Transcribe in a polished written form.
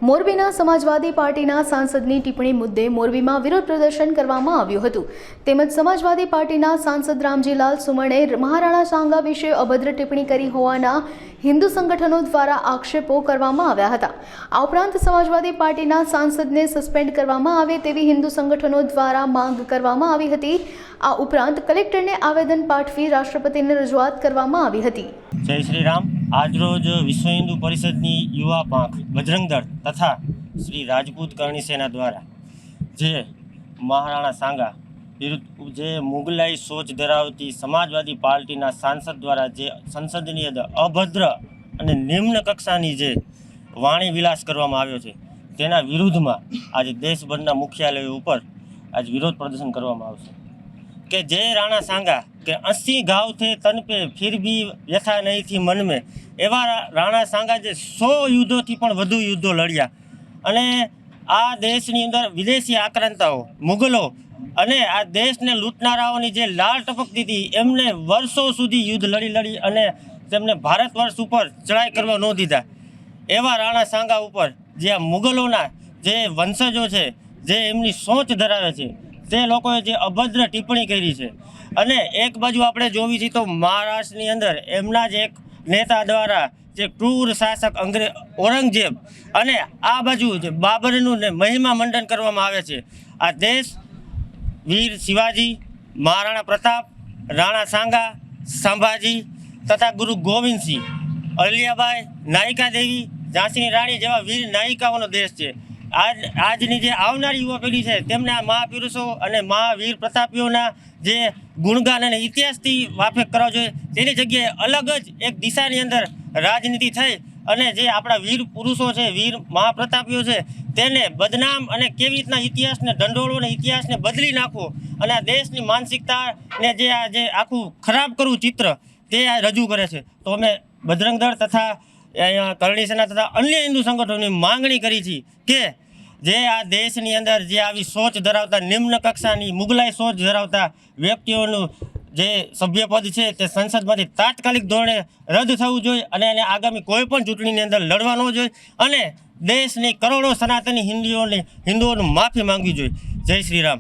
મોરબીના સમાજવાદી પાર્ટીના સાંસદની ટિપ્પણી મુદ્દે મોરબીમાં વિરોધ પ્રદર્શન કરવામાં આવ્યું હતું। તેમજ સમાજવાદી પાર્ટીના સાંસદ રામજીલાલ સુમણે મહારાણા સાંગા વિશે અભદ્ર ટિપ્પણી કરી હોવાના હિન્દુ સંગઠનો દ્વારા આક્ષેપો કરવામાં આવ્યા હતા। આ ઉપરાંત સમાજવાદી પાર્ટીના સાંસદને સસ્પેન્ડ કરવામાં આવે તેવી હિન્દુ સંગઠનો દ્વારા માંગ કરવામાં આવી હતી। આ ઉપરાંત કલેક્ટરને આવેદન પાઠવી રાષ્ટ્રપતિને રજૂઆત કરવામાં આવી હતી। જય શ્રી રામ। આજરોજ વિશ્વ હિન્દુ પરિષદની યુવા પાંખ બજરંગ દળ તથા શ્રી રાજપૂત કરણી સેના દ્વારા જે મહારાણા સાંગા વિરુદ્ધ જે મુગલાઈ સોચ ધરાવતી સમાજવાદી પાર્ટીના સાંસદ દ્વારા જે સંસદની અંદર અભદ્ર અને નિમ્ન કક્ષાની જે વાણી વિલાસ કરવામાં આવ્યો છે તેના વિરુદ્ધમાં આજે દેશભરના મુખ્યાલયો ઉપર આજ વિરોધ પ્રદર્શન કરવામાં આવશે કે જે રાણા સાંગા કે 80 घाव थे तन पे फिर भी व्यथा नहीं थी मन में एवा राणा सांगा जे 100 युद्धोथी पण વધુ યુદ્ધો લડ્યા અને આ દેશની અંદર વિદેશી આક્રાંતાઓ મુગલો અને આ દેશને લૂંટનારાઓની જે લાળ ટપકતી હતી એમને વર્ષો સુધી યુદ્ધ લડી અને તેમને ભારત વર્ષ ઉપર ચડાઈ કરવા ન દીધા એવા રાણા સાંગા ઉપર જે આ મુગલોના જે વંશજો છે જે એમની સોચ ધરાવે છે તે લોકોએ જે અભદ્ર ટિપ્પણી કરી છે અને એક બાજુ આપણે જોવી છીએ તો મહારાષ્ટ્રની અંદર એમના જ એક નેતા દ્વારા જે ક્રૂર શાસક ઔરંગઝેબ અને આ બાજુ જે બાબરનું ને મહિમા મંડન કરવામાં આવે છે। આ દેશ વીર શિવાજી, મહારાણા પ્રતાપ, રાણા સાંગા, સંભાજી તથા ગુરુ ગોવિંદસિંહ, અહલ્યાબાઈ, નાયિકા દેવી, ઝાંસીની રાણી જેવા વીર નાયિકાઓનો દેશ છે। આજની જે આવનારી યુવા પેઢી છે તેમને આ મહાપુરુષો અને મહાવીર પ્રતાપીઓના જે ગુણગાન અને ઇતિહાસથી વાકેફ કરવા જોઈએ। તેની જગ્યાએ અલગ જ એક દિશાની અંદર રાજનીતિ થઈ અને જે આપણા વીર પુરુષો છે, વીર મહાપ્રતાપીઓ છે તેને બદનામ અને કેવી રીતના ઇતિહાસને ઢંઢોળો અને ઇતિહાસને બદલી નાખવો અને આ દેશની માનસિકતાને જે આ જે આખું ખરાબ કરવું ચિત્ર તે આ રજૂ કરે છે। તો અમે બજરંગ દળ તથા અહીંયા કરણી સેના તથા અન્ય હિન્દુ સંગઠનોની માંગણી કરી છે કે જે આ દેશની અંદર જે આવી સોચ ધરાવતા નિમ્ન કક્ષાની મુગલાઈ સોચ ધરાવતા વ્યક્તિઓનું જે સભ્યપદ છે તે સંસદમાંથી તાત્કાલિક ધોરણે રદ થવું જોઈએ અને એને આગામી કોઈ પણ ચૂંટણીની અંદર લડવા ન જોઈએ અને દેશની કરોડો સનાતની હિન્દુઓની માફી માંગવી જોઈએ। જય શ્રી રામ।